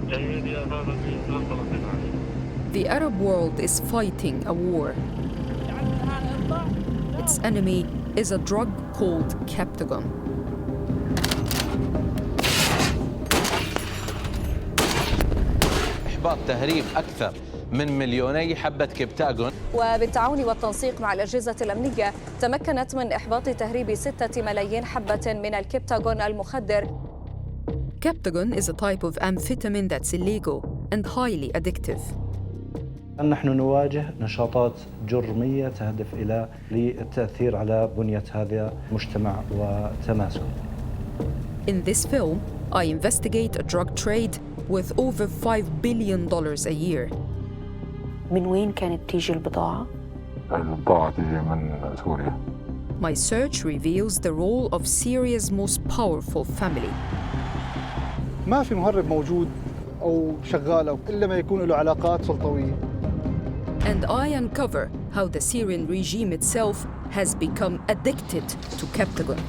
The Arab world is fighting a war. Its enemy is a drug called Captagon. إحباط تهريب أكثر من 2,000,000 حبة كبتاغون. وبالتعاون والتنسيق مع الأجهزة الأمنية تمكنت من إحباط تهريب 6 ملايين حبة من الكبتاغون المخدر. Captagon is a type of amphetamine that's illegal and highly addictive. نحن نواجه نشاطات جرمية تهدف إلى للتأثير على بنية هذا المجتمع وتماسكه. In this film, I investigate a drug trade with over $5 billion a year. من وين كانت تيجي البضاعة؟ البضاعة تيجي من سوريا. My search reveals the role of Syria's most powerful family. ما في مهرب موجود أو شغال إلا ما يكون له علاقات سلطوية. And I uncover how the Syrian regime itself has become addicted to Captagon.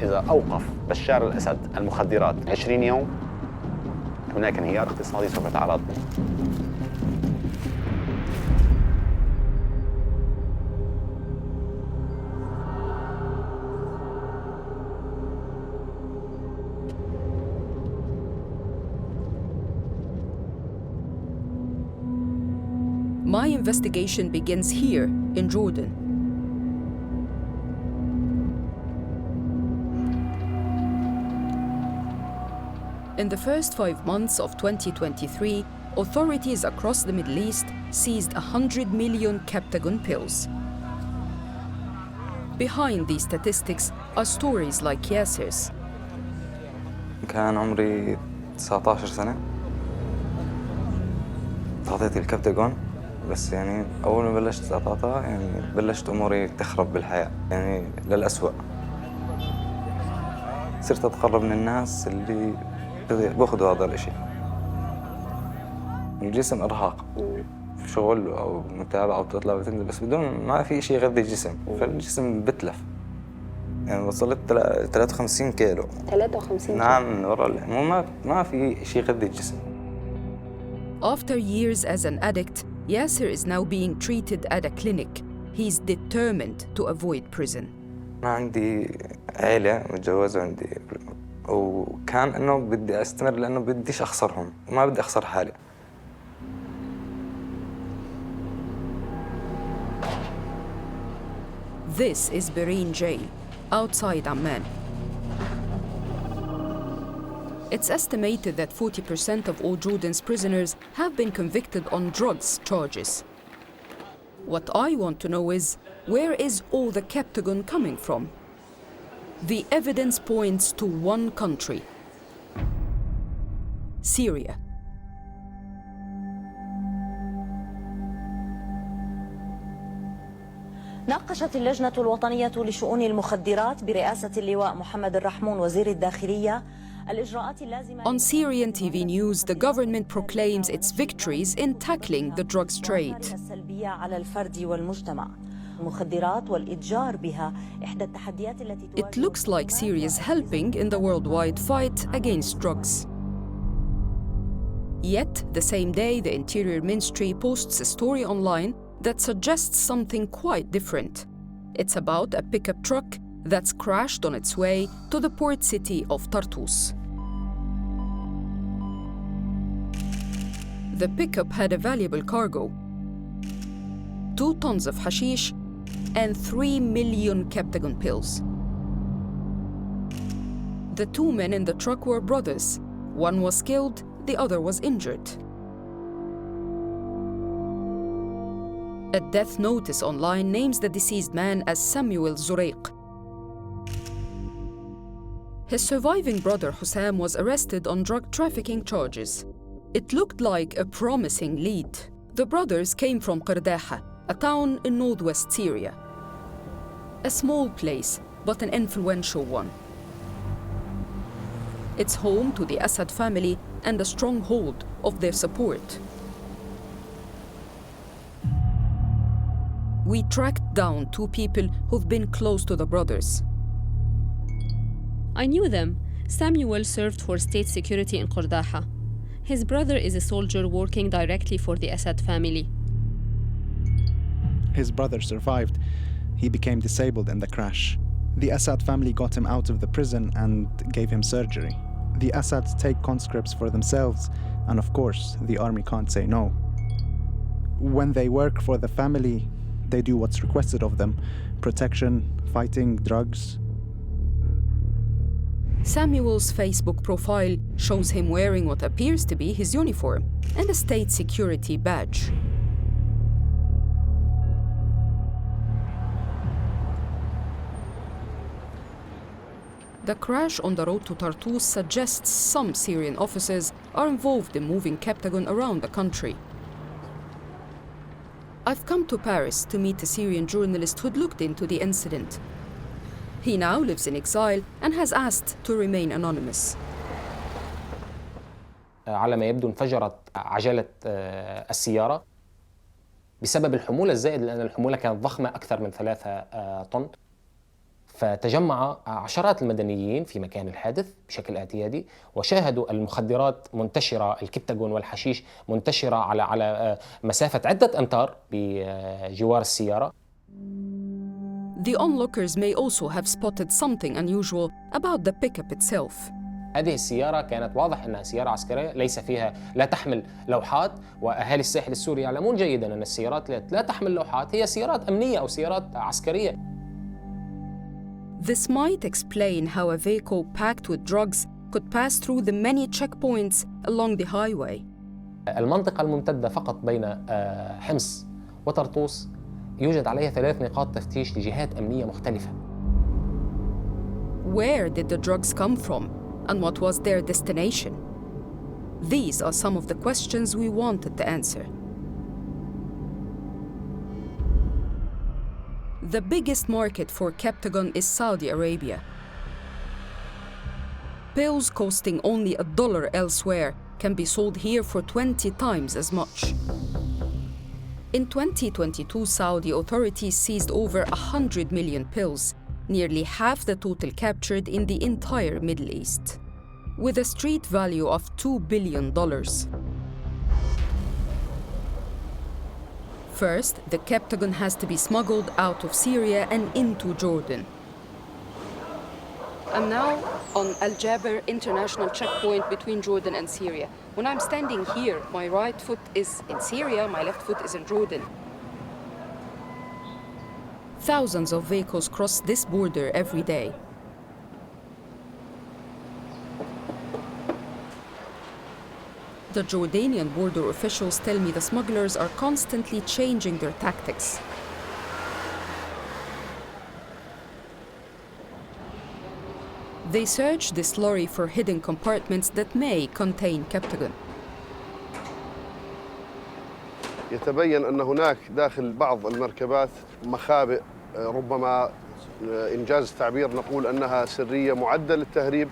إذا أوقف بشار الأسد المخدرات 20 يوم هناك انهيار اقتصادي سوف يتعرض له. My investigation begins here in Jordan. In the first 5 months of 2023, authorities across the Middle East seized 100 million Captagon pills. Behind these statistics are stories like Yasser's. كان عمري 19 سنة. تعطيت الكبتاغون بس يعني أول ما بلشت أعطاتها يعني بلشت أموري تخرب بالحياة يعني للأسوأ. صرت أتقرب من الناس اللي بأخذوا هذا الإشي. الجسم إرهاق شغل أو متابعة أو تطلع وتنزل بس بدون ما في شيء يغذي الجسم فالجسم بتلف. يعني وصلت 53 كيلو. 53 نعم ورا ما في شيء يغذي الجسم. After years as an addict, Yasser is now being treated at a clinic. He's determined to avoid prison. أنا عندي عائلة متجوزة عندي وكان إنه بدي أستمر لأنه بديش أخسرهم وما بدي أخسر حالي. This is Bereen Jail, outside Amman. It's estimated that 40% of all Jordan's prisoners have been convicted on drugs charges. What I want to know is, where is all the Captagon coming from? The evidence points to one country: Syria. ناقشت اللجنة الوطنية لشؤون المخدرات برئاسة اللواء محمد الرحمون وزير الداخلية الإجراءات اللازمة. On Syrian TV News, the government proclaims its victories in tackling the drugs trade. السلبية على الفرد والمجتمع. المخدرات والإتجار بها إحدى التحديات التي It looks like Syria is helping in the worldwide fight against drugs. Yet, the same day, the Interior Ministry posts a story online that suggests something quite different. It's about a pickup truck that's crashed on its way to the port city of Tartus. The pickup had a valuable cargo: 2 tons of hashish and 3 million Captagon pills. The 2 men in the truck were brothers. One was killed, the other was injured. A death notice online names the deceased man as Samuel Zuraiq. His surviving brother Hussam was arrested on drug trafficking charges. It looked like a promising lead. The brothers came from Qardaha, a town in northwest Syria. A small place, but an influential one. It's home to the Assad family and a stronghold of their support. We tracked down 2 people who've been close to the brothers. I knew them. Samuel served for state security in Qurdaha. His brother is a soldier working directly for the Assad family. His brother survived. He became disabled in the crash. The Assad family got him out of the prison and gave him surgery. The Assads take conscripts for themselves, and of course, the army can't say no. When they work for the family, they do what's requested of them: protection, fighting, drugs. Samuel's Facebook profile shows him wearing what appears to be his uniform and a state security badge. The crash on the road to Tartus suggests some Syrian officers are involved in moving Captagon around the country. I've come to Paris to meet a Syrian journalist who'd looked into the incident. He now lives in exile and has asked to remain anonymous. على ما يبدو انفجرت عجلة السيارة بسبب الحمولة الزائد، لأن الحمولة كانت ضخمة أكثر من 3 طن. فتجمع عشرات المدنيين في مكان الحادث بشكل اعتيادي وشاهدوا المخدرات منتشرة، الكبتاجون والحشيش منتشرة على مسافة عدة أمتار بجوار السيارة. The onlookers may also have spotted something unusual about the pickup itself. هذه السيارة كانت واضح أنها سيارة عسكرية ليس فيها، لا تحمل لوحات، وأهالي الساحل السوري يعلمون جيداً أن السيارات لا تحمل لوحات هي سيارات أمنية أو سيارات عسكرية. This might explain how a vehicle packed with drugs could pass through the many checkpoints along the highway. المنطقة الممتدة فقط بين حمص وطرطوس يوجد عليها 3 نقاط تفتيش لجهات أمنية مختلفة. Where did the drugs come from and what was their destination? These are some of the questions we wanted to answer. The biggest market for Captagon is Saudi Arabia. Pills costing only $1 elsewhere can be sold here for 20 times as much. In 2022, Saudi authorities seized over 100 million pills, nearly half the total captured in the entire Middle East, with a street value of $2 billion. First, the Captagon has to be smuggled out of Syria and into Jordan. I'm now on Al Jaber International Checkpoint between Jordan and Syria. When I'm standing here, my right foot is in Syria, my left foot is in Jordan. Thousands of vehicles cross this border every day. The Jordanian border officials tell me the smugglers are constantly changing their tactics. They search this lorry for hidden compartments that may contain Captagon. يتبين أن هناك داخل بعض المركبات مخابئ ربما إنجاز التعبير نقول أنها سرية معدة للتهريب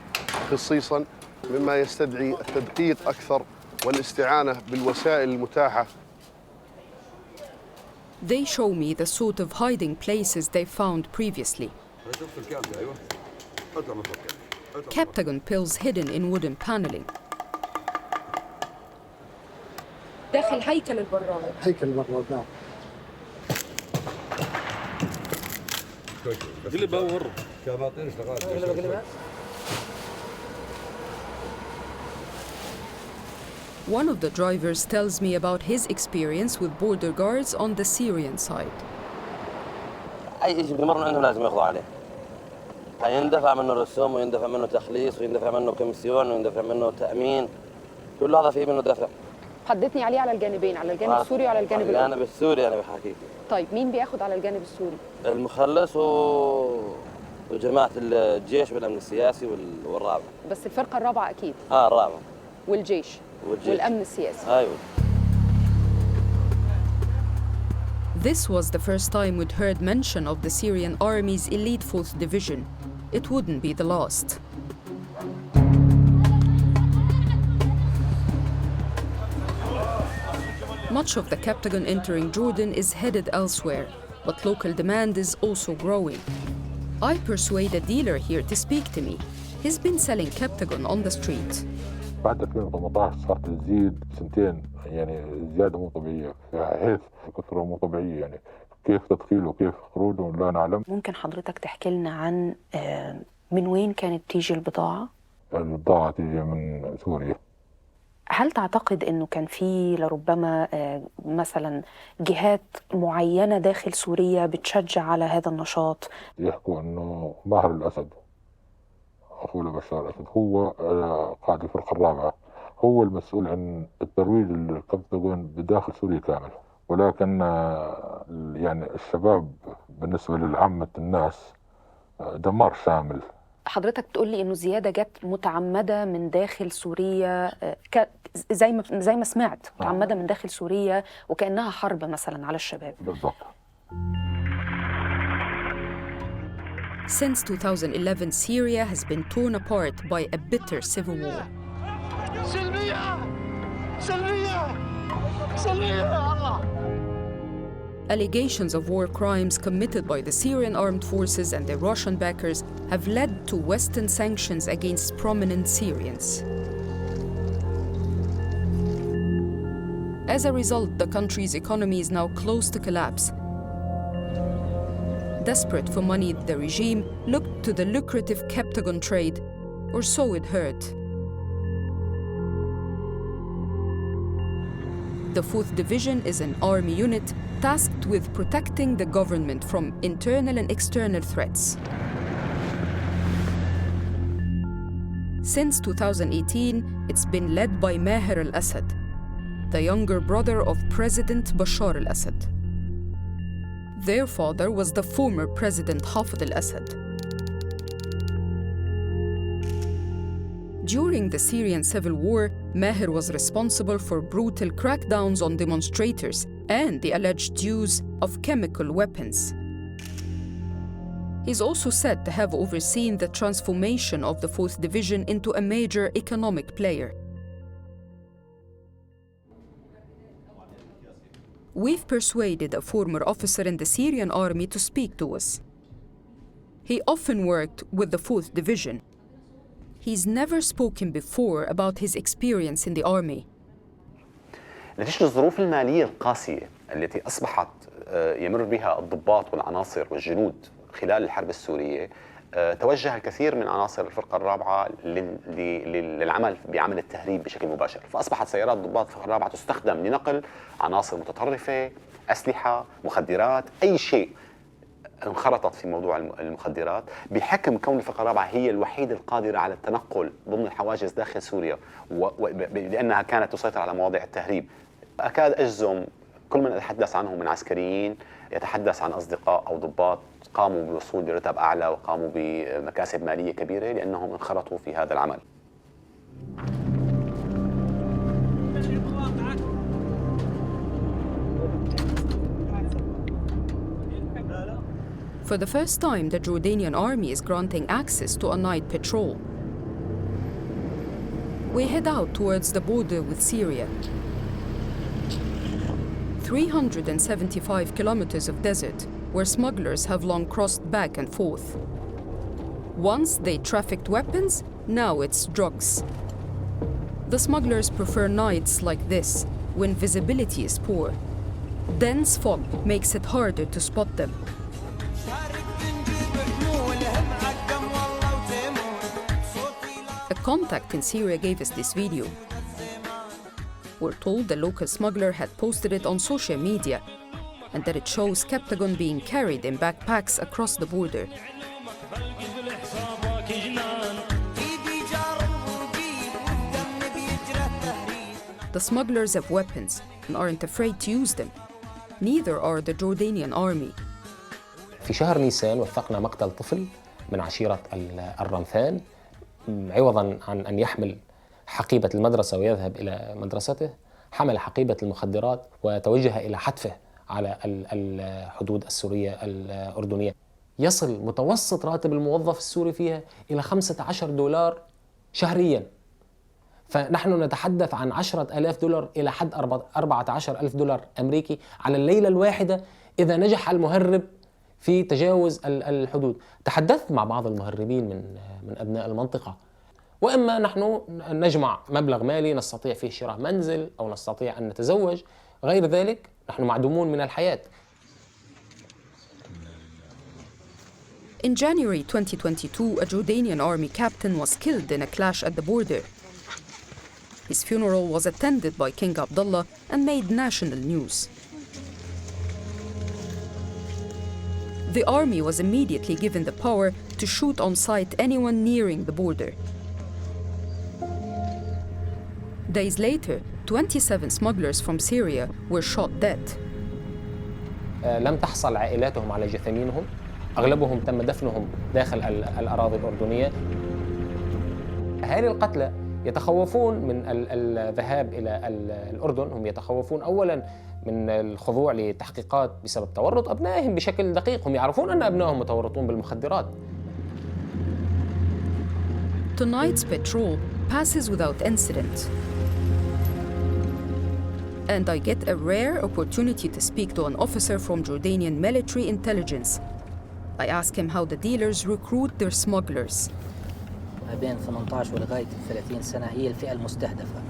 خصيصاً، مما يستدعي التدقيق أكثر والاستعانة بالوسائل المتاحة. They show me the sort of hiding places they found previously. Captagon pills hidden in wooden paneling. داخل هيكل البراد. هيكل البراد نعم. One of the drivers tells me about his experience with border guards on the Syrian side. أي شيء بيمر عندهم لازم يخضع عليه. يندفع منه رسوم ويندفع منه تخليص ويندفع منه كوميسيون ويندفع منه تأمين. كل هذا فيه منه دفع. حدثني عليه على الجانبين، على الجانب السوري وعلى الجانب الأردني. الجانب السوري أنا بحكي. طيب مين بياخد على الجانب السوري؟ المخلص وجماعة الجيش والأمن السياسي والرابع. بس الفرقة الرابعة أكيد. الرابعة. والجيش. والأمن السياسي. أيوة. This was the first time we'd heard mention of the Syrian army's elite 4th division. It wouldn't be the last. Much of the Captagon entering Jordan is headed elsewhere, but local demand is also growing. I persuade a dealer here to speak to me. He's been selling Captagon on the street. بعد 2018 صارت تزيد سنتين، يعني زيادة مو طبيعية، حيث كثرة مو طبيعية، يعني كيف تدخيله وكيف خروجه لا نعلم. ممكن حضرتك تحكي لنا عن من وين كانت تيجي البضاعة؟ البضاعة تيجي من سوريا. هل تعتقد أنه كان في لربما مثلا جهات معينة داخل سوريا بتشجع على هذا النشاط؟ يحكوا أنه ماهر الأسد أخوه بشار الأسد هو قائد الفرقة الرابعة، هو المسؤول عن الترويج للكبتاغون بداخل سوريا كامل، ولكن يعني الشباب بالنسبة لعامة الناس دمار شامل. حضرتك بتقول لي انه زياده جت متعمده من داخل سوريا، زي ما سمعت متعمده من داخل سوريا وكانها حرب مثلا على الشباب. بالضبط. Since 2011, Syria has been torn apart by a bitter civil war. Allegations of war crimes committed by the Syrian armed forces and their Russian backers have led to Western sanctions against prominent Syrians. As a result, the country's economy is now close to collapse. Desperate for money, the regime looked to the lucrative Captagon trade, or so it heard. The 4th Division is an army unit tasked with protecting the government from internal and external threats. Since 2018, it's been led by Maher al-Assad, the younger brother of President Bashar al-Assad. Their father was the former President Hafez al-Assad. During the Syrian civil war, Maher was responsible for brutal crackdowns on demonstrators and the alleged use of chemical weapons. He's also said to have overseen the transformation of the 4th Division into a major economic player. We've persuaded a former officer in the Syrian army to speak to us. He often worked with the 4th Division. He's never spoken before about his experience in the army. نتيجة الظروف المالية القاسية التي أصبحت يمر بها الضباط والعناصر والجنود خلال الحرب السورية، توجه الكثير من عناصر الفرقة الرابعة للعمل بعمل التهريب بشكل مباشر، فأصبحت سيارات ضباط الفرقة الرابعة تستخدم لنقل عناصر متطرفة، أسلحة، مخدرات، أي شيء انخرطت في موضوع المخدرات، بحكم كون الفرقة الرابعة هي الوحيدة القادرة على التنقل ضمن الحواجز داخل سوريا، لأنها كانت تسيطر على مواضيع التهريب. أكاد أجزم كل من أتحدث عنه من عسكريين يتحدث عن أصدقاء أو ضباط قاموا بالوصول لرتب أعلى وقاموا بمكاسب مالية كبيرة لأنهم انخرطوا في هذا العمل. For the first time, the Jordanian army is granting access to a night patrol. We head out towards the border with Syria. 375 kilometers of desert where smugglers have long crossed back and forth. Once they trafficked weapons, now it's drugs. The smugglers prefer nights like this, when visibility is poor. Dense fog makes it harder to spot them. A contact in Syria gave us this video. We're told the local smuggler had posted it on social media and that it shows Captagon being carried in backpacks across the border. The smugglers have weapons and aren't afraid to use them. Neither are the Jordanian army. في شهر نيسان وثقنا مقتل طفل من عشيرة الرمثان عوضاً عن أن يحمل حقيبة المدرسة ويذهب إلى مدرسته، حمل حقيبة المخدرات وتوجه إلى حتفه على الحدود السورية الأردنية. يصل متوسط راتب الموظف السوري فيها إلى $15 شهرياً، فنحن نتحدث عن $10,000 إلى حد $14,000 أمريكي على الليلة الواحدة إذا نجح المهرب في تجاوز الحدود. تحدثت مع بعض المهربين من أبناء المنطقة، وإما نحن نجمع مبلغ مالي نستطيع فيه شراء منزل أو نستطيع أن نتزوج، غير ذلك نحن معدومون من الحياة. In January 2022, a Jordanian army captain was killed in a clash at the border. His funeral was attended by King Abdullah and made national news. The army was immediately given the power to shoot on sight anyone nearing the border. Days later, 27 smugglers from Syria were shot dead. لم تحصل عائلاتهم على جثامينهم، أغلبهم تم دفنهم داخل الأراضي الأردنية. أهالي القتلى يتخوفون من الذهاب إلى الأردن، هم يتخوفون أولاً من الخضوع لتحقيقات بسبب تورط أبنائهم بشكل دقيق، هم يعرفون أن أبنائهم متورطون بالمخدرات. Tonight's patrol passes without incident. And I get a rare opportunity to speak to an officer from Jordanian military intelligence. I ask him how the dealers recruit their smugglers. ما بين 18 ولغاية 30 سنة هي الفئة المستهدفة.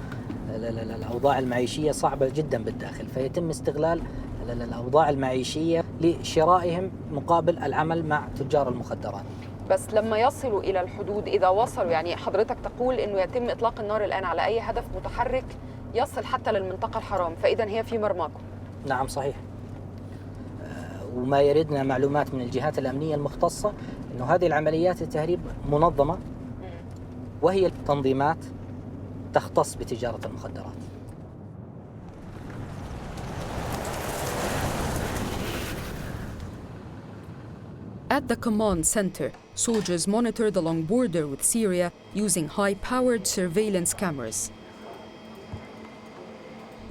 الأوضاع المعيشية صعبة جدا بالداخل، فيتم استغلال الأوضاع المعيشية لشرائهم مقابل العمل مع تجار المخدرات. بس لما يصلوا إلى الحدود، إذا وصلوا، يعني حضرتك تقول إنه يتم إطلاق النار الآن على أي هدف متحرك يصل حتى للمنطقة الحرام، فإذا هي في مرماكم. نعم صحيح. وما يردنا معلومات من الجهات الأمنية المختصة إنه هذه العمليات التهريب منظمة، وهي تنظيمات تختص بتجارة المخدرات. At the command center, soldiers monitor the long border with Syria using high-powered surveillance cameras.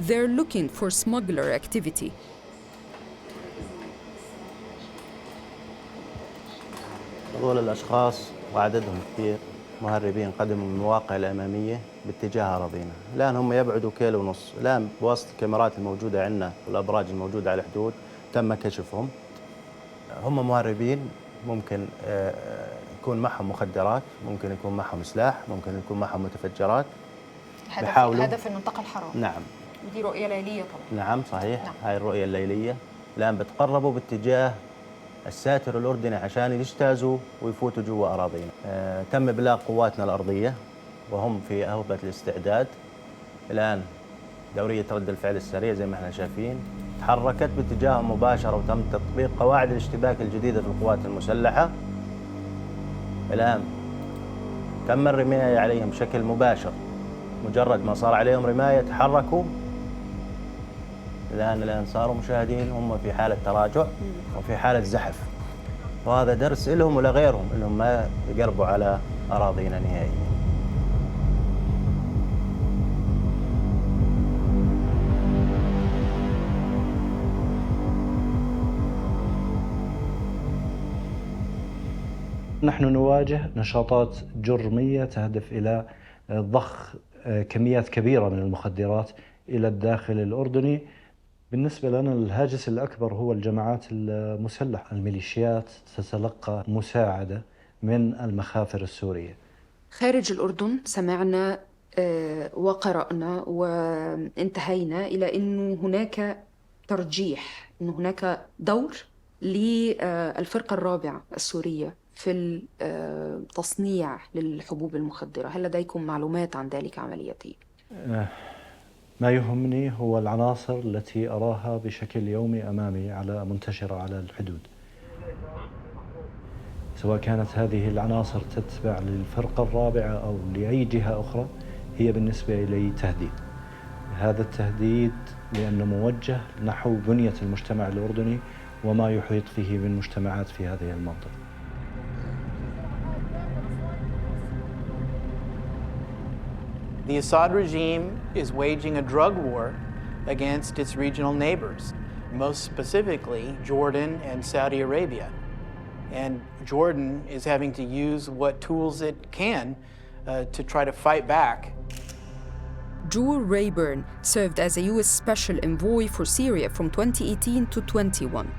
They're looking for smuggler activity. هذول الأشخاص وعددهم كثير مهربين قدموا من المواقع الأمامية باتجاه أراضينا. الآن هم يبعدوا كيلو ونص. الآن بواسطة الكاميرات الموجودة عندنا والأبراج الموجودة على الحدود تم كشفهم. هم مهربين، ممكن يكون معهم مخدرات، ممكن يكون معهم سلاح، ممكن يكون معهم متفجرات. هدف المنطقة الحرام. نعم. ودي رؤية ليلية طبعا. نعم صحيح. نعم. هاي الرؤية الليلية. الآن بتقربوا باتجاه الساتر الأردني عشان يجتازوا ويفوتوا جوا أراضينا. تم إبلاغ قواتنا الأرضية وهم في أهبة الاستعداد. الآن دورية رد الفعل السريع زي ما احنا شايفين تحركت باتجاههم مباشرة، وتم تطبيق قواعد الاشتباك الجديدة في القوات المسلحة. الآن تم الرماية عليهم بشكل مباشر، مجرد ما صار عليهم رماية تحركوا. الآن صاروا مشاهدين هم في حالة تراجع وفي حالة زحف، وهذا درس لهم ولغيرهم انهم ما يقربوا على اراضينا نهائيا. نحن نواجه نشاطات جرمية تهدف إلى ضخ كميات كبيرة من المخدرات إلى الداخل الأردني. بالنسبة لنا الهاجس الأكبر هو الجماعات المسلحة، الميليشيات تتلقى مساعدة من المخافر السورية. خارج الأردن سمعنا وقرأنا وانتهينا إلى أنه هناك ترجيح، أنه هناك دور للفرقة الرابعة السورية في التصنيع للحبوب المخدرة. هل لديكم معلومات عن ذلك عملياتي؟ ما يهمني هو العناصر التي أراها بشكل يومي أمامي منتشرة على الحدود، سواء كانت هذه العناصر تتبع للفرقة الرابعة أو لأي جهة أخرى، هي بالنسبة إلي تهديد. هذا التهديد لأنه موجه نحو بنية المجتمع الأردني وما يحيط فيه من مجتمعات في هذه المنطقة. The Assad regime is waging a drug war against its regional neighbors, most specifically Jordan and Saudi Arabia. And Jordan is having to use what tools it can to try to fight back. Jewel Rayburn served as a U.S. Special Envoy for Syria from 2018 to 21.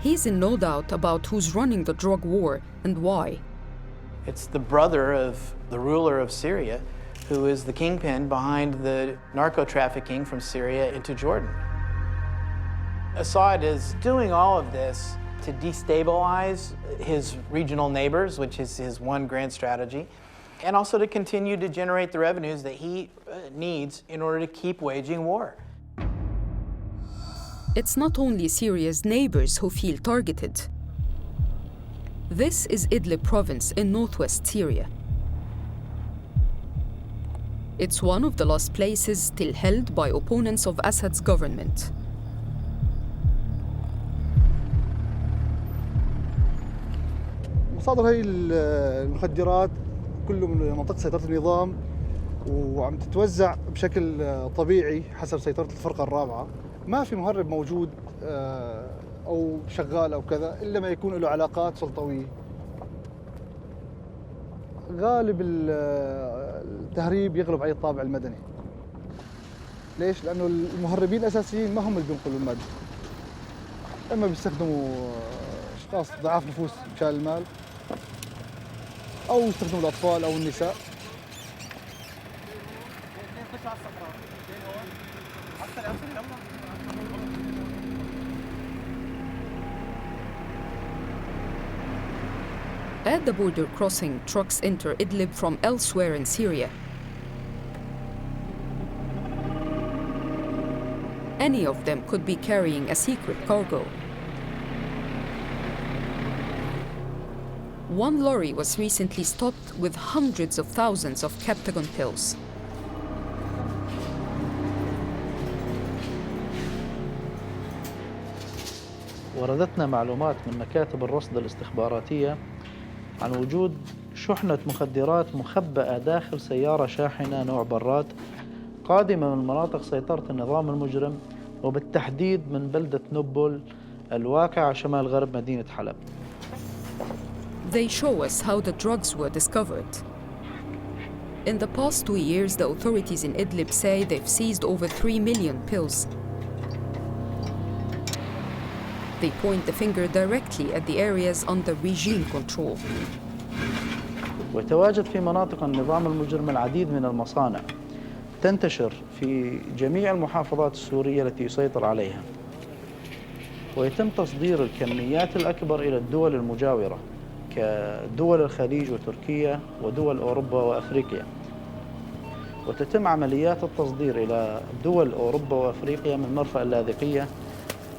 He's in no doubt about who's running the drug war and why. It's the brother of the ruler of Syria, who is the kingpin behind the narco trafficking from Syria into Jordan. Assad is doing all of this to destabilize his regional neighbors, which is his one grand strategy, and also to continue to generate the revenues that he needs in order to keep waging war. It's not only Syria's neighbors who feel targeted. This is Idlib province in northwest Syria. It's one of the last places still held by opponents of Assad's government. مصادر هاي المخدرات كله من منطقة سيطرة النظام وعم تتوزع بشكل طبيعي حسب سيطرة الفرقة الرابعة. ما في مهرب موجود أو شغال أو كذا إلا ما يكون له علاقات سلطوية. غالب التهريب يغلب عليه الطابع المدني. ليش؟ لأنه المهربين الأساسيين ما هم اللي بينقلوا المادة. إما بيستخدموا أشخاص ضعاف نفوس مشان المال أو يستخدموا الأطفال أو النساء. At the border crossing, trucks enter Idlib from elsewhere in Syria. Any of them could be carrying a secret cargo. One lorry was recently stopped with hundreds of thousands of Captagon pills. وردتنا معلومات من مكاتب الرصد الاستخباراتية عن وجود شحنة مخدرات مخبأة داخل سيارة شاحنة نوع براد قادمة من مناطق سيطرة النظام المجرم وبالتحديد من بلدة نبل الواقعة شمال غرب مدينة حلب. They show us how the drugs were discovered. In the past 2 years, the authorities in Idlib say they've seized over 3 million pills. They point the finger directly at the areas under regime control. ويتواجد في مناطق النظام المجرم العديد من المصانع تنتشر في جميع المحافظات السورية التي يسيطر عليها. ويتم تصدير الكميات الأكبر إلى الدول المجاورة كدول الخليج وتركيا ودول أوروبا وأفريقيا. وتتم عمليات التصدير إلى دول أوروبا وأفريقيا من مرفأ اللاذقية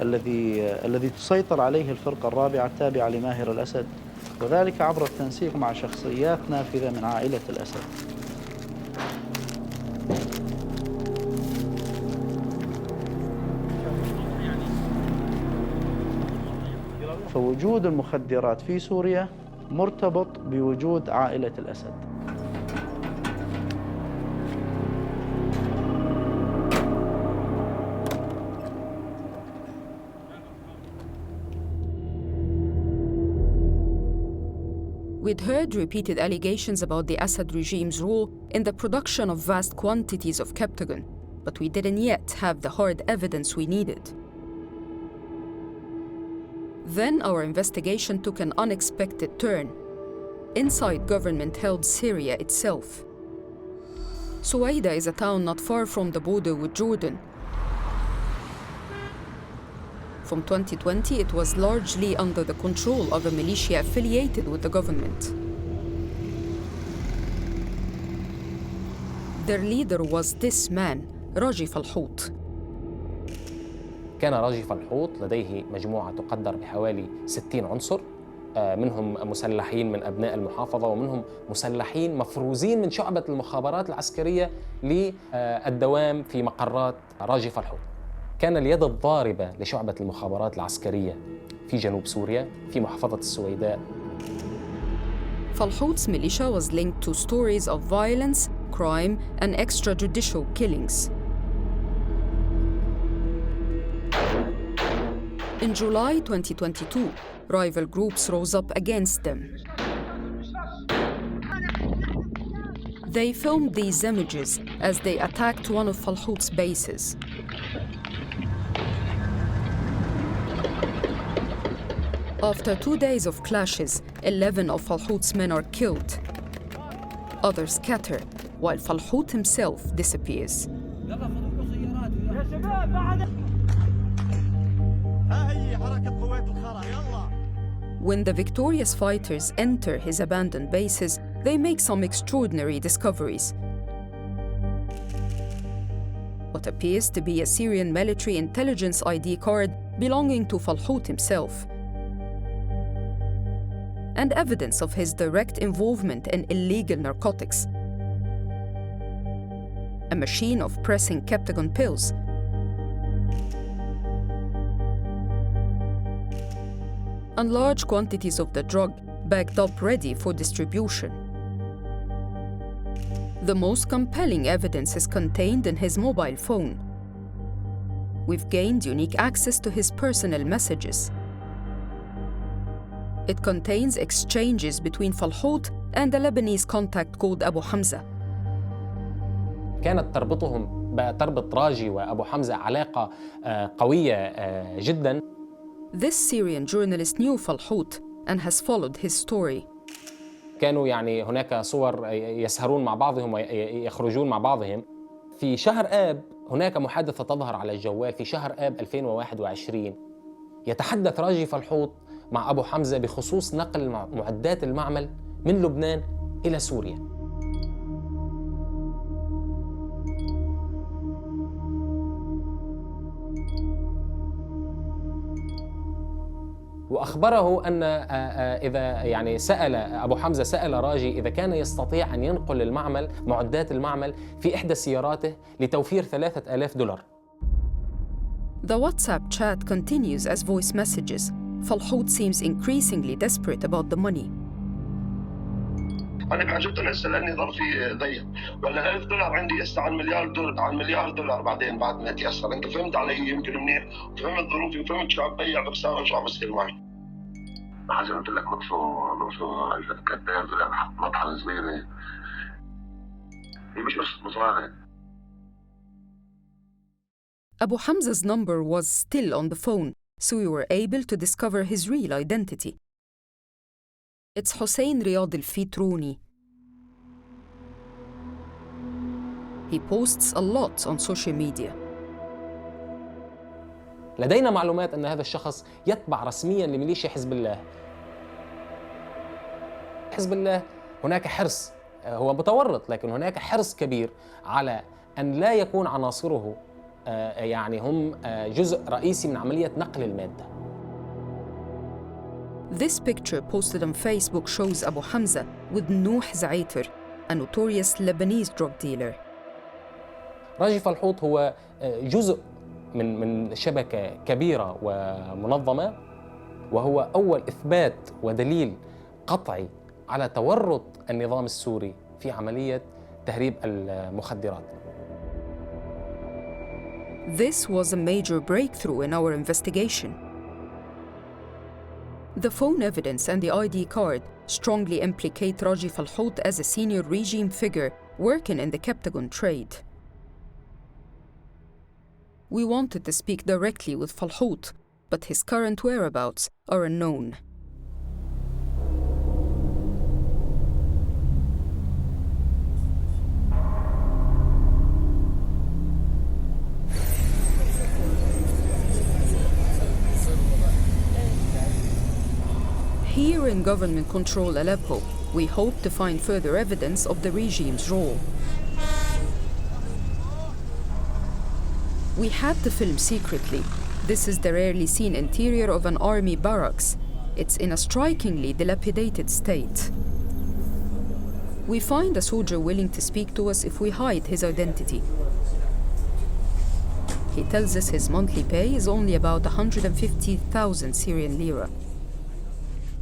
الذي تسيطر عليه الفرقة الرابعة التابعة لماهر الأسد، وذلك عبر التنسيق مع شخصيات نافذة من عائلة الأسد. فوجود المخدرات في سوريا مرتبط بوجود عائلة الأسد. We'd heard repeated allegations about the Assad regime's role in the production of vast quantities of Captagon, but we didn't yet have the hard evidence we needed. Then our investigation took an unexpected turn, inside government-held Syria itself. Suwaida is a town not far from the border with Jordan. From 2020, it was largely under the control of a militia affiliated with the government. Their leader was this man, Raji Falhout. كان راجي فالحوط لديه مجموعة تقدر بحوالي 60 عنصر، منهم مسلحين من أبناء المحافظة ومنهم مسلحين مفروزين من شعبة المخابرات العسكرية للدوام في مقرات راجي فالحوط. كان اليد الضاربة لشعبة المخابرات العسكرية في جنوب سوريا في محافظة السويداء. Falhout's militia was linked to stories of violence, crime, and extrajudicial killings. In July 2022, rival groups rose up against them. They filmed these images as they attacked one of Falhout's bases. After 2 days of clashes, 11 of Falhout's men are killed. Others scatter, while Falhout himself disappears. When the victorious fighters enter his abandoned bases, they make some extraordinary discoveries. What appears to be a Syrian military intelligence ID card belonging to Falhout himself, and evidence of his direct involvement in illegal narcotics. A machine of pressing Captagon pills, and large quantities of the drug bagged up ready for distribution. The most compelling evidence is contained in his mobile phone. We've gained unique access to his personal messages. It contains exchanges between Falhout and a Lebanese contact called Abu Hamza. كانت تربط راجي وأبو حمزة علاقة قوية جداً. This Syrian journalist knew Falhout and has followed his story. كانوا يعني هناك صور يسهرون مع بعضهم ويخرجون مع بعضهم. في شهر آب هناك محادثة تظهر على الجوال في شهر آب 2021. يتحدث راجي فالحوط مع أبو حمزة بخصوص نقل معدات المعمل من لبنان إلى سوريا. وأخبره أن إذا يعني أبو حمزة سأل راجي إذا كان يستطيع أن ينقل المعمل معدات المعمل في إحدى سياراته لتوفير $3,000. The WhatsApp chat continues as voice messages. Falhout seems increasingly desperate about the money. أنا بحاجتهم هسه لأني ظرفي ضيق، ولا $1,000 عندي هسه على $1,000,000,000 بعدين بعد ما يتيسر. أنت فهمت علي يمكن منيح، وفهمت ظروفي وفهمت شو عم بيع بخسارة شو عم بصير معي. حاجة قلت لك نصفوا الكتاب مطحنة صغيرة. هي مش بس مصاري. Abu Hamza's number was still on the phone, so we were able to discover his real identity. It's Hussein Riyad al-Fitruni. He posts a lot on social media. لدينا معلومات أن هذا الشخص يتبع رسمياً لميليشيا حزب الله. حزب الله هناك حرص، هو متورط، لكن هناك حرص كبير على أن لا يكون عناصره يعني هم جزء رئيسي من عملية نقل المادة. This picture posted on Facebook shows Abu Hamza with Nouh Zaiter, a notorious Lebanese drug dealer. راجي فالحوط هو جزء من شبكة كبيرة ومنظمة، وهو أول إثبات ودليل قطعي على تورط النظام السوري في عملية تهريب المخدرات. This was a major breakthrough in our investigation. The phone evidence and the ID card strongly implicate Raji Falhout as a senior regime figure working in the Captagon trade. We wanted to speak directly with Falhout, but his current whereabouts are unknown. Here in government-controlled Aleppo, we hope to find further evidence of the regime's role. We had to film secretly. This is the rarely seen interior of an army barracks. It's in a strikingly dilapidated state. We find a soldier willing to speak to us if we hide his identity. He tells us his monthly pay is only about 150,000 Syrian lira.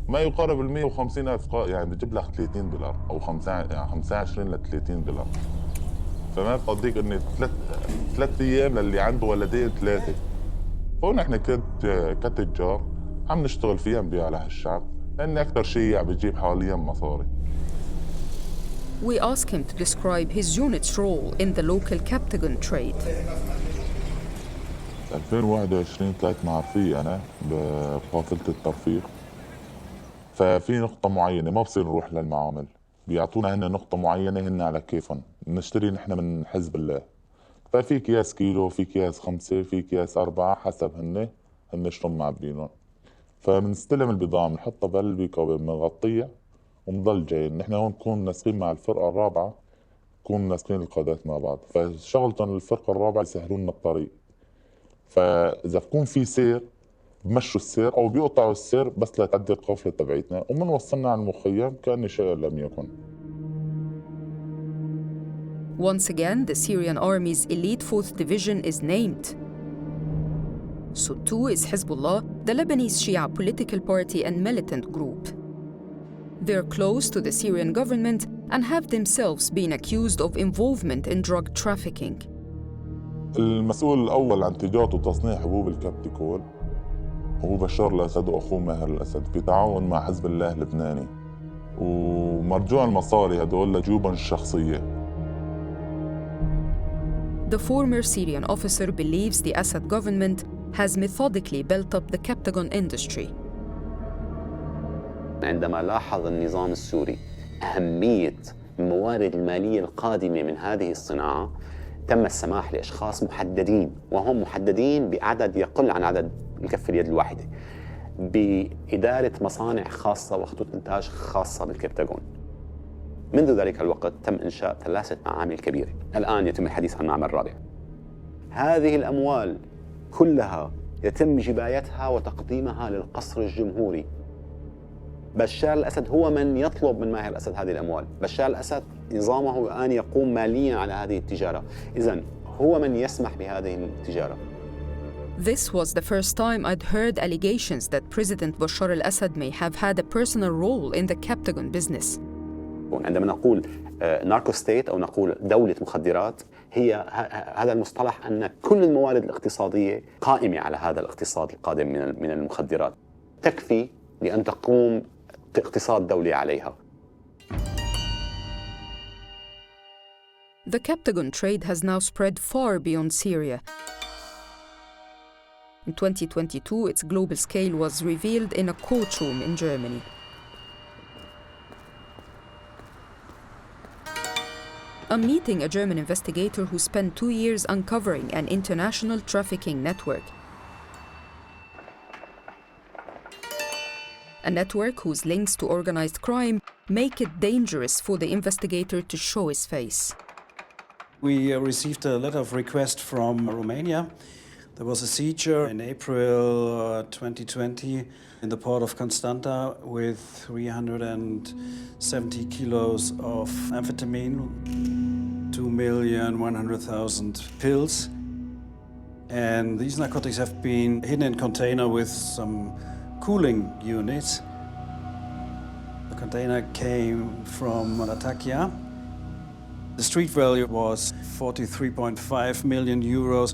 ما يقارب ال 150,000 يعني بجيب لك $30 أو 25 ل $30. فما بقضيك إني ثلاث أيام للي عنده ولدين 3. فهون إحنا كتجار عم نشتغل فيها نبيع لهالشعب، لأن أكثر شيء عم بيجيب حاليا مصاري. We ask him to describe his unit's role in the local Captagon trade. 2021 طلعت معرفية أنا بقافلة الترفيه ففي نقطة معينة ما بصير نروح للمعامل، بيعطونا هن نقطة معينة هن على كيفهم، نشتري نحن من حزب الله. ففي اكياس كيلو، في اكياس 5، في اكياس 4، حسب هن شلون معبينهم. فبنستلم البضاعة بنحطها بهالبيكوب بنغطيها ونضل جايين. نحن هون نكون ناسقين مع الفرقة الرابعة، نكون ناسقين القادات مع بعض، فشغلتهم الفرقة الرابعة يسهلون لنا الطريق. فإذا بكون في سير بمشوا السير أو بيقطعوا السير بس لتعدي القافلة تبعيتنا، ومن وصلنا على المخيم كأن شيء لم يكن. Once again, the Syrian army's elite 4th division is named. So too is Hezbollah, the Lebanese Shia political party and militant group. They're close to the Syrian government and have themselves been accused of involvement in drug trafficking. المسؤول الأول عن تجارة وتصنيع حبوب الكابتيكول هو بشار الأسد وأخوه ماهر الأسد بتعاون مع حزب الله اللبناني، ومرجوع المصاري هدول لجيوبهم الشخصية. The former Syrian officer believes the Assad government has methodically built up the Captagon industry. عندما لاحظ النظام السوري أهمية الموارد المالية القادمة من هذه الصناعة، تم السماح لأشخاص محددين، وهم محددين بعدد يقل عن عدد الكف اليد الواحدة، بإدارة مصانع خاصة وخطوط إنتاج خاصة بالكبتاغون. منذ ذلك الوقت تم إنشاء 3 معامل كبيرة، الآن يتم الحديث عن معمل رابع. هذه الأموال كلها يتم جبايتها وتقديمها للقصر الجمهوري. بشار الأسد هو من يطلب من ماهر الأسد هذه الأموال. بشار الأسد نظامه الآن يقوم ماليا على هذه التجارة، إذن هو من يسمح بهذه التجارة. This was the first time I'd heard allegations that President Bashar al-Assad may have had a personal role in the Captagon business. عندما نقول ناركو ستيت أو نقول دولة مخدرات، هي هذا المصطلح أن كل الموارد الاقتصادية قائمة على هذا الاقتصاد القادم من المخدرات، تكفي لأن تقوم اقتصاد دولي عليها. The Captagon trade has now spread far beyond Syria. In 2022, its global scale was revealed in a courtroom in Germany. I'm meeting a German investigator who spent 2 years uncovering an international trafficking network. A network whose links to organized crime make it dangerous for the investigator to show his face. We received a letter of request from Romania. There was a seizure in April 2020 in the port of Constanta with 370 kilos of amphetamine, 2,100,000 pills. And these narcotics have been hidden in a container with some cooling units. The container came from Latakia. The street value was 43.5 million euros.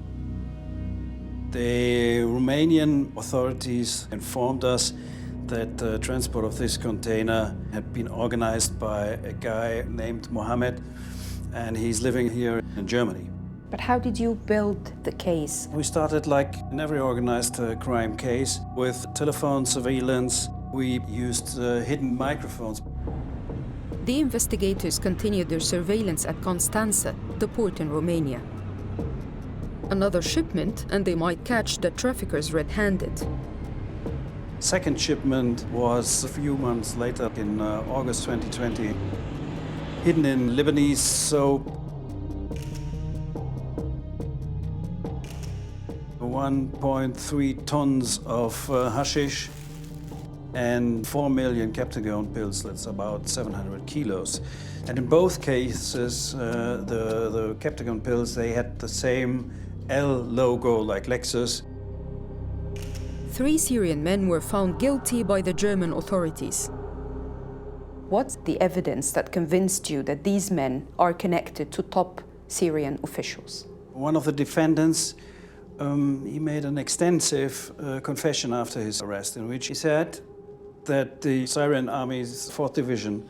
The Romanian authorities informed us that the transport of this container had been organized by a guy named Mohammed, and he's living here in Germany. But how did you build the case? We started like in every organized crime case with telephone surveillance. We used hidden microphones. The investigators continued their surveillance at Constanța, the port in Romania. Another shipment, and they might catch the traffickers red-handed. Second shipment was a few months later in August 2020, hidden in Lebanese soap. 1.3 tons of hashish and 4 million Captagon pills, that's about 700 kilos. And in both cases, the Captagon pills, they had the same L logo like Lexus. 3 Syrian men were found guilty by the German authorities. What's the evidence that convinced you that these men are connected to top Syrian officials? One of the defendants, he made an extensive confession after his arrest, in which he said that the Syrian Army's 4th Division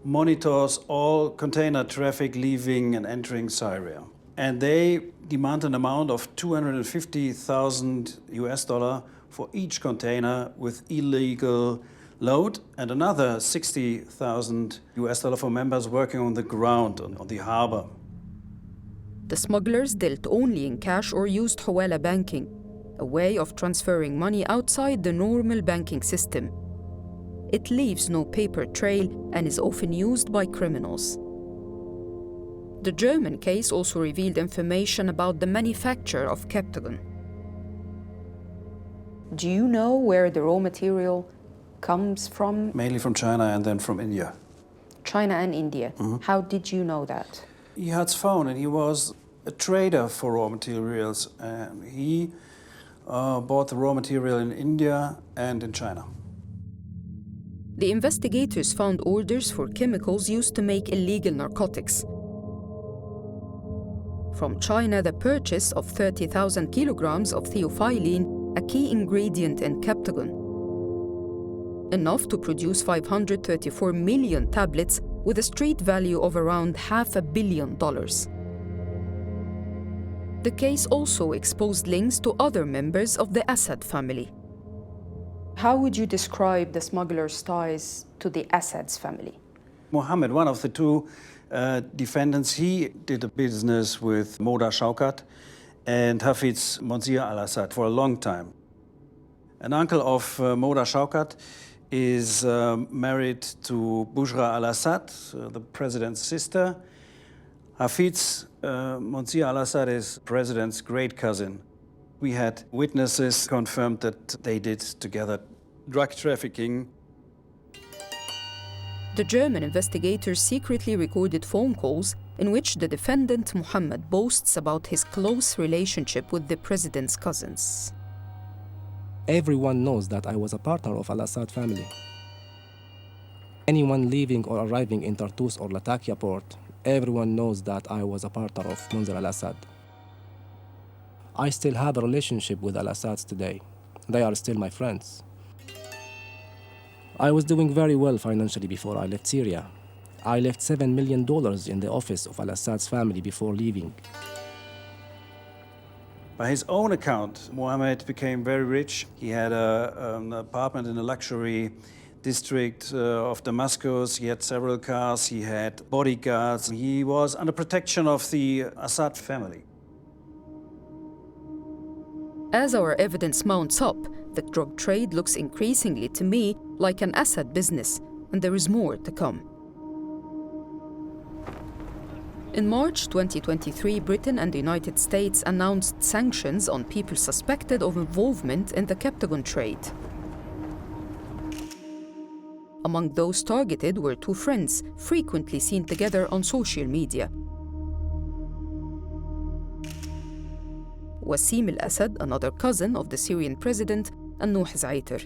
monitors all container traffic leaving and entering Syria. And they demand an amount of $250,000 for each container with illegal load and another $60,000 for members working on the ground on the harbor. The smugglers dealt only in cash or used hawala banking, a way of transferring money outside the normal banking system. It leaves no paper trail and is often used by criminals. The German case also revealed information about the manufacture of Captagon. Do you know where the raw material comes from? Mainly from China and then from India. China and India. How did you know that? He had his phone and he was a trader for raw materials. He bought the raw material in India and in China. The investigators found orders for chemicals used to make illegal narcotics. From China, the purchase of 30,000 kilograms of theophylline, a key ingredient in Captagon, enough to produce 534 million tablets with a street value of around $500 million. The case also exposed links to other members of the Assad family. How would you describe the smugglers' ties to the Assad's family? Mohammed, one of the two defendants, he did a business with Moda Shaukat and Hafez Monsieur al-Assad for a long time. An uncle of Moda Shaukat is married to Bushra al-Assad, the president's sister. Hafez Monsieur al-Assad is president's great cousin. We had witnesses confirmed that they did together drug trafficking. The German investigators secretly recorded phone calls in which the defendant Mohammed boasts about his close relationship with the president's cousins. Everyone knows that I was a partner of al-Assad family. Anyone leaving or arriving in Tartus or Latakia port, everyone knows that I was a partner of Munzir al-Assad. I still have a relationship with al-Assads today. They are still my friends. I was doing very well financially before I left Syria. I left $7 million in the office of al-Assad's family before leaving. By his own account, Mohammed became very rich. He had an apartment in a luxury district of Damascus. He had several cars. He had bodyguards. He was under protection of the Assad family. As our evidence mounts up, the drug trade looks increasingly to me like an Assad business, and there is more to come. In March 2023, Britain and the United States announced sanctions on people suspected of involvement in the Captagon trade. Among those targeted were two friends, frequently seen together on social media. Wasim al-Assad, another cousin of the Syrian president, and Nouh Zaiter.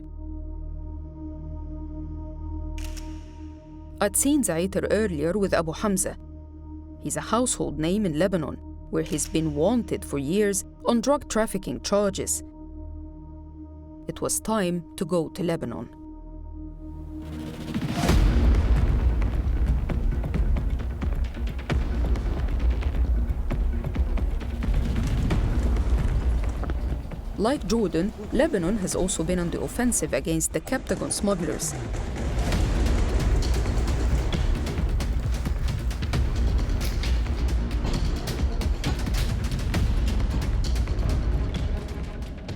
I'd seen Zaiter earlier with Abu Hamza. He's a household name in Lebanon, where he's been wanted for years on drug trafficking charges. It was time to go to Lebanon. Like Jordan, Lebanon has also been on the offensive against the Captagon smugglers.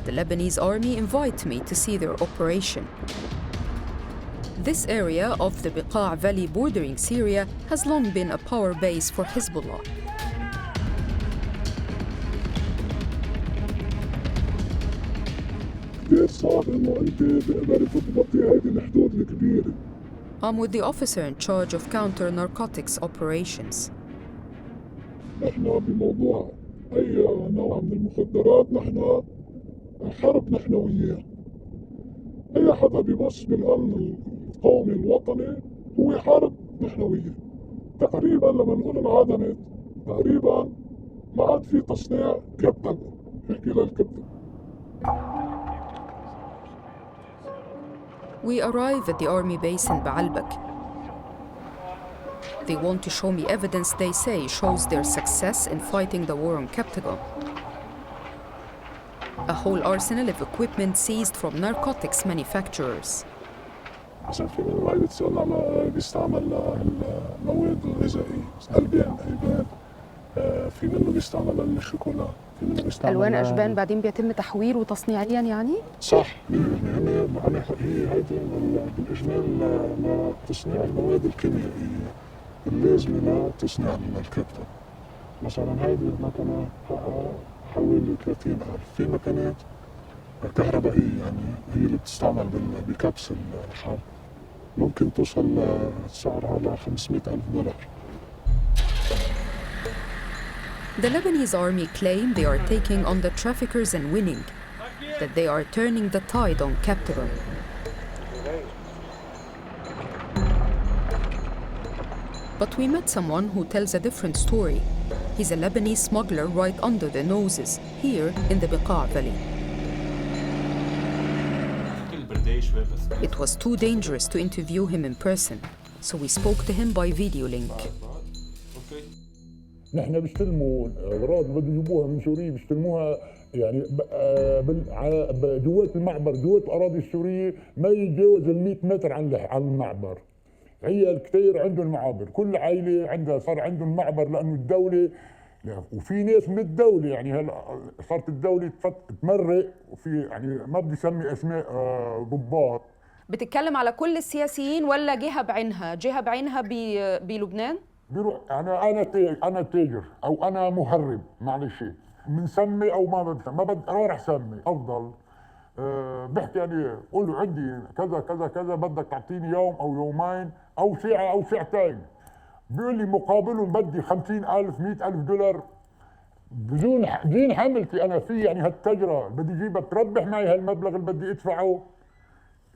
The Lebanese army invite me to see their operation. This area of the Beqa' Valley bordering Syria has long been a power base for Hezbollah. I'm with the officer in charge of counter-narcotics operations. نحن بموضوع أي نوع من المخدرات نحن حرب نحن وياه. أي حدا بيبص بالأمن القومي الوطني هو يحارب نحن وياه. تقريبا لما نقول انعدمت تقريبا ما عاد في تصنيع كبتاغون، نحكي للكبتاغون. We arrive at the army base in Baalbek. They want to show me evidence they say shows their success in fighting the war on Captagon. A whole arsenal of equipment seized from narcotics manufacturers. مثلا في منه ما بيستعمل للمواد الغذائية، ألبان في منه بيستعمل للشوكولا، في منه بيستعمل الوان اشبان بعدين بيتم تحويره تصنيعيا يعني؟ صح. هي هيدي بالاجمال لتصنيع المواد الكيميائيه اللازمه لتصنيع الكبتة. مثلا هيدي المكنه حقها حوالي 30,000. في مكنات كهربائيه يعني هي اللي بتستعمل بكبس الحب ممكن توصل سعرها ل $500,000. The Lebanese army claim they are taking on the traffickers and winning, that they are turning the tide on Captagon. But we met someone who tells a different story. He's a Lebanese smuggler right under their noses, here in the Bekaa Valley. It was too dangerous to interview him in person, so we spoke to him by video link. نحن بيستلموا الاغراض اللي بده يجيبوها من سوريا بيستلموها يعني جوات المعبر، جوات الاراضي السوريه ما يتجاوز ال 100 متر عن المعبر. هي كثير عندهم معابر، كل عائله عندها صار عندهم معبر لانه الدوله وفي ناس من الدوله يعني هلا صارت الدوله تمرق وفي يعني ما بدي اسمي اسماء ضباط. بتتكلم على كل السياسيين ولا جهه بعينها؟ جهه بعينها بلبنان؟ بيروح انا تاجر او انا مهرب، معلش بنسمي او ما بدي راح سمي افضل. بحكي يعني قول له عندي كذا كذا كذا بدك تعطيني يوم او يومين او ساعه او ساعتين، بيقول لي مقابلهم بدي $50,000 $100,000 بدون حملتي انا فيه. يعني هالتجرة بدي اجيبها تربح معي هالمبلغ اللي بدي ادفعه،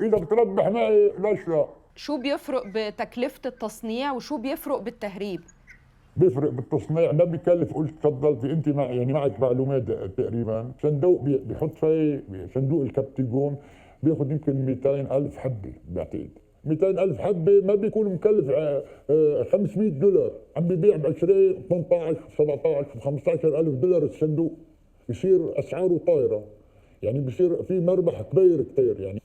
اذا بتربح معي ليش لا. شو بيفرق بتكلفة التصنيع وشو بيفرق بالتهريب؟ بيفرق بالتصنيع، ما بيكلف. قلت تفضلتي انت يعني معك معلومات تقريبا. صندوق بيحط فيه صندوق الكابتاجون بياخذ يمكن 200,000 حبه، بعتقد 200,000 حبه ما بيكون مكلف $500. عم بيبيع ب 20 18 17 $15,000 الصندوق، بصير اسعاره طايره، يعني بصير في مربح كبير كثير. يعني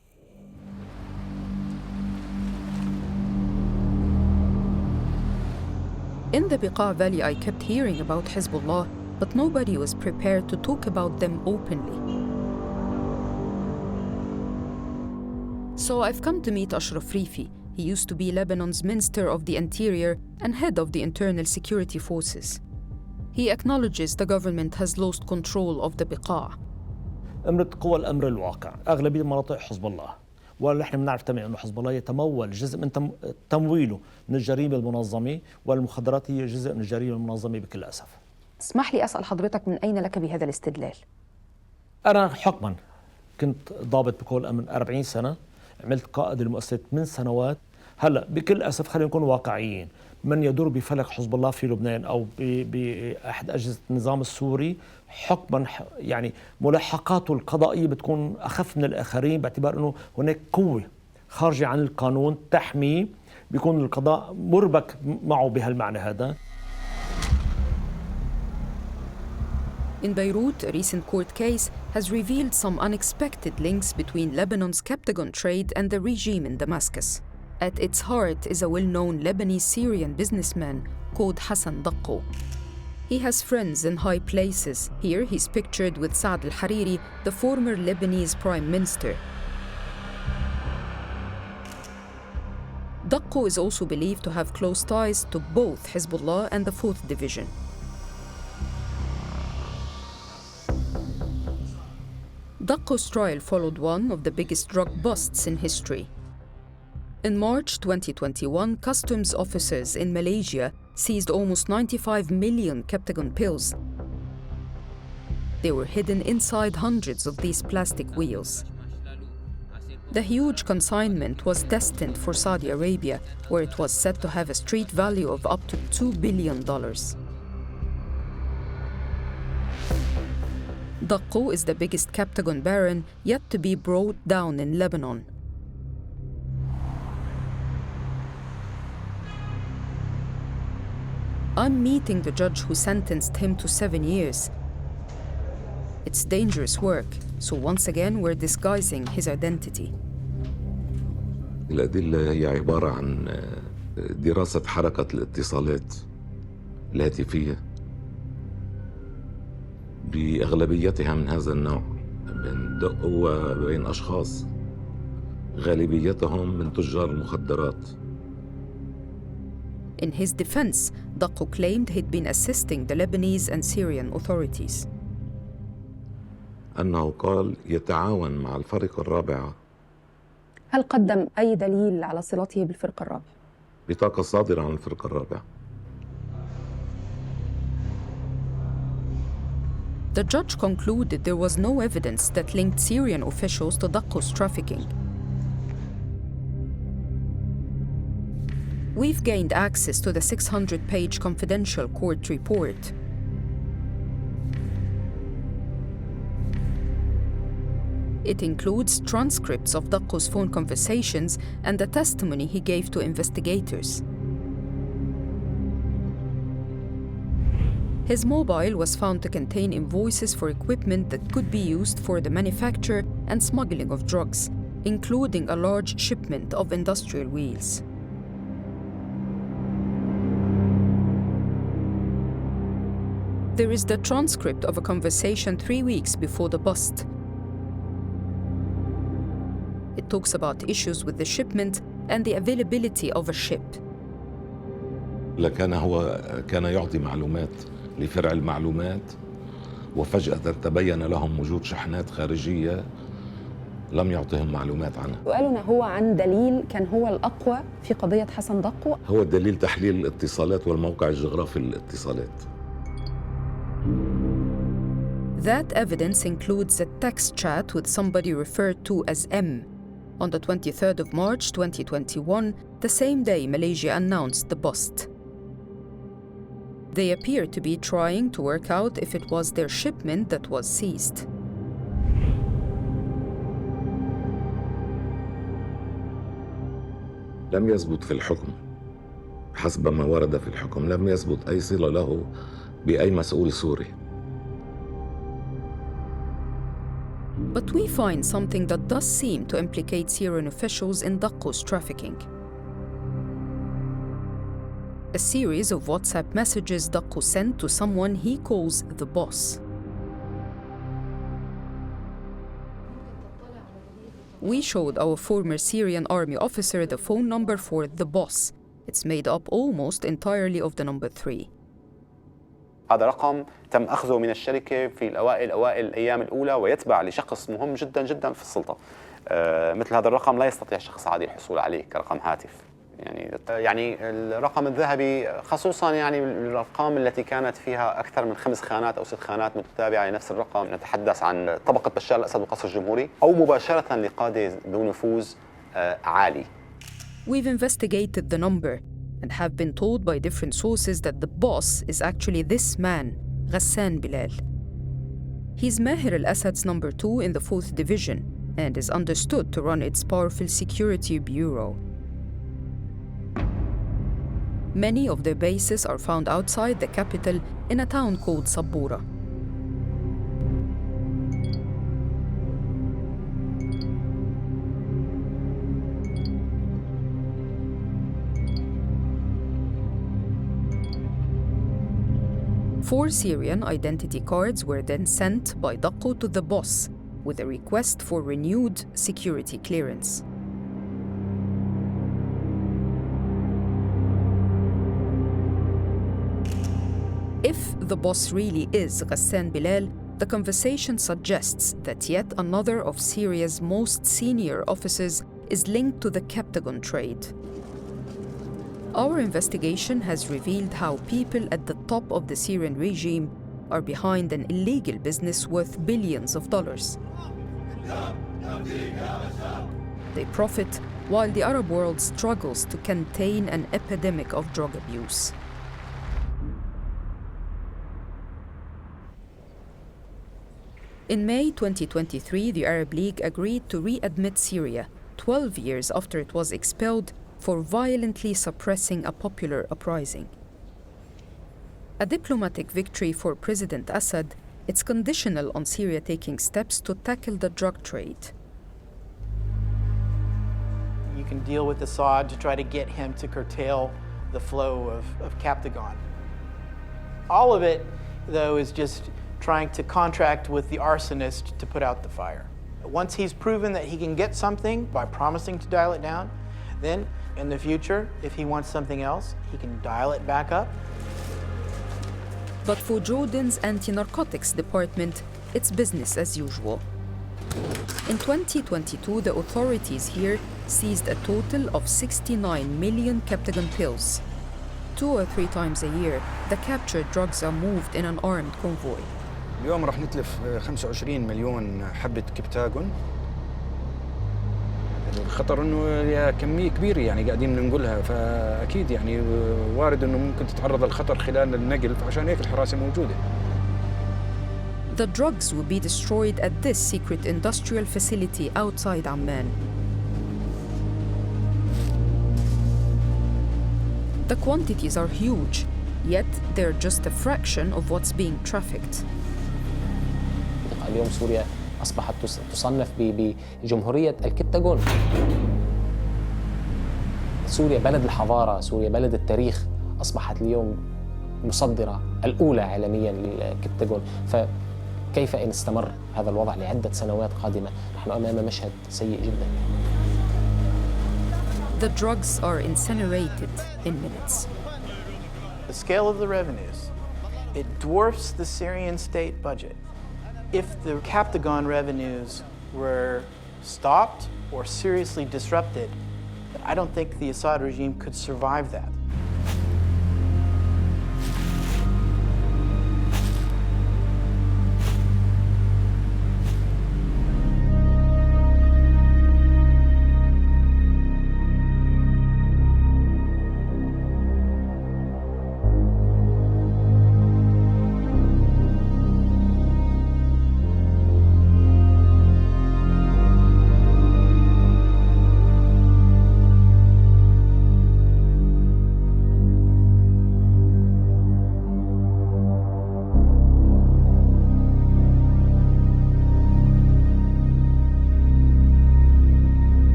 In the Bekaa Valley, I kept hearing about Hezbollah, but nobody was prepared to talk about them openly. So I've come to meet Ashraf Rifi. He used to be Lebanon's Minister of the Interior and head of the Internal Security Forces. He acknowledges the government has lost control of the Bekaa. أمرت قوى الأمر الواقع أغلبية مناطق حزب الله، ونحن بنعرف تماما أنه حزب الله يتمول جزء من تمويله من الجريمة المنظمة، والمخدرات هي جزء من الجريمة المنظمة بكل أسف. اسمح لي أسأل حضرتك من أين لك بهذا الاستدلال؟ أنا حكما كنت ضابط بقوى الأمن 40 سنة، عملت قائد المؤسسة 8 سنوات. هلا بكل أسف خلينا نكون واقعيين، من يدور بفلك حزب الله في لبنان أو بأحد أجهزة النظام السوري حكما يعني ملاحقاته القضائية بتكون أخف من الآخرين، باعتبار أنه هناك قوة خارجة عن القانون تحميه، بيكون القضاء مربك معه بهالمعنى هذا. In Beirut, a recent court case has revealed some unexpected links between Lebanon's Captagon trade and the regime in Damascus. At its heart is a well-known Lebanese-Syrian businessman called Hassan Dakko. He has friends in high places. Here he's pictured with Saad al-Hariri, the former Lebanese prime minister. Dakko is also believed to have close ties to both Hezbollah and the 4th Division. Dakko's trial followed one of the biggest drug busts in history. In March 2021, customs officers in Malaysia seized almost 95 million Captagon pills. They were hidden inside hundreds of these plastic wheels. The huge consignment was destined for Saudi Arabia, where it was said to have a street value of up to $2 billion. Dakko is the biggest Captagon baron yet to be brought down in Lebanon. I'm meeting the judge who sentenced him to 7 years. It's dangerous work, so once again we're disguising his identity. الأدلة هي عبارة عن دراسة حركة الاتصالات الهاتفية بأغلبيتها من هذا النوع، بين دق وبين أشخاص غالبيتهم من تجار المخدرات. In his defense, Daqo claimed he'd been assisting the Lebanese and Syrian authorities. أنه قال يتعاون مع الفريق الرابعة. هل قدم أي دليل على صلته بالفرقة الرابعة؟ بطاقة صادرة عن الفرقة الرابعة. The judge concluded there was no evidence that linked Syrian officials to Daqo's trafficking. We've gained access to the 600-page confidential court report. It includes transcripts of Daqo's phone conversations and the testimony he gave to investigators. His mobile was found to contain invoices for equipment that could be used for the manufacture and smuggling of drugs, including a large shipment of industrial wheels. There is the transcript of a conversation 3 weeks before the bust. It talks about issues with the shipment and the availability of a ship. لكن هو كان يعطي معلومات لفرع المعلومات، وفجأة تبين لهم وجود شحنات خارجية لم يعطيهم معلومات عنها. سؤالنا هو عن دليل كان هو الأقوى في قضية حسن دقو. هو الدليل تحليل الاتصالات والموقع الجغرافي للاتصالات. That evidence includes a text chat with somebody referred to as M. On the 23rd of March 2021, the same day Malaysia announced the bust. They appear to be trying to work out if it was their shipment that was seized. لم يثبت في الحكم حسب ما ورد في الحكم، لم يثبت أي صلة له بأي مسؤول سوري. But we find something that does seem to implicate Syrian officials in Daqo's trafficking. A series of WhatsApp messages Daqo sent to someone he calls the boss. We showed our former Syrian army officer the phone number for the boss. It's made up almost entirely of the number 3. هذا رقم تم أخذه من الشركة في أوائل الأيام الأولى ويتبع لشخص مهم جدا جدا في السلطة. مثل هذا الرقم لا يستطيع شخص عادي الحصول عليه كرقم هاتف. يعني الرقم الذهبي خصوصا يعني الأرقام التي كانت فيها أكثر من 5 خانات أو 6 خانات متتابعة لنفس الرقم، نتحدث عن طبقة بشار الأسد والقصر الجمهوري أو مباشرة لقادة ذو نفوذ عالي. We've investigated the number and have been told by different sources that the boss is actually this man, Ghassan Bilal. He's Maher al-Assad's number 2 in the 4th Division and is understood to run its powerful security bureau. Many of their bases are found outside the capital in a town called Sabbura. Four Syrian identity cards were then sent by Daqo to the boss with a request for renewed security clearance. If the boss really is Ghassan Bilal, the conversation suggests that yet another of Syria's most senior officers is linked to the Captagon trade. Our investigation has revealed how people at the top of the Syrian regime are behind an illegal business worth billions of dollars. They profit while the Arab world struggles to contain an epidemic of drug abuse. In May 2023, the Arab League agreed to readmit Syria 12 years after it was expelled for violently suppressing a popular uprising. A diplomatic victory for President Assad, it's conditional on Syria taking steps to tackle the drug trade. You can deal with Assad to try to get him to curtail the flow of Captagon. All of it, though, is just trying to contract with the arsonist to put out the fire. Once he's proven that he can get something by promising to dial it down, then in the future, if he wants something else, he can dial it back up. But for Jordan's anti-narcotics department, it's business as usual. In 2022, the authorities here seized a total of 69 million Captagon pills. 2 or 3 times a year, the captured drugs are moved in an armed convoy. اليوم راح نتلف 25 مليون حبة كبتاغون. الخطر انه هي كمية كبيرة يعني قاعدين ننقلها فاكيد يعني وارد انه ممكن تتعرض للخطر خلال النقل فعشان هيك الحراسة موجودة. The drugs will be destroyed at this secret industrial facility outside Amman. The quantities are huge, yet they're just a fraction of what's being trafficked. اليوم سوريا أصبحت تصنف بجمهورية الكبتاغون. سوريا بلد الحضارة، سوريا بلد التاريخ، أصبحت اليوم مصدرة الأولى عالمياً للكبتاغون. فكيف إن استمر هذا الوضع لعدة سنوات قادمة؟ نحن أمام مشهد سيء جداً. The drugs are incinerated in minutes. The scale of the revenues, it dwarfs the Syrian state budget. If the Captagon revenues were stopped or seriously disrupted, I don't think the Assad regime could survive that.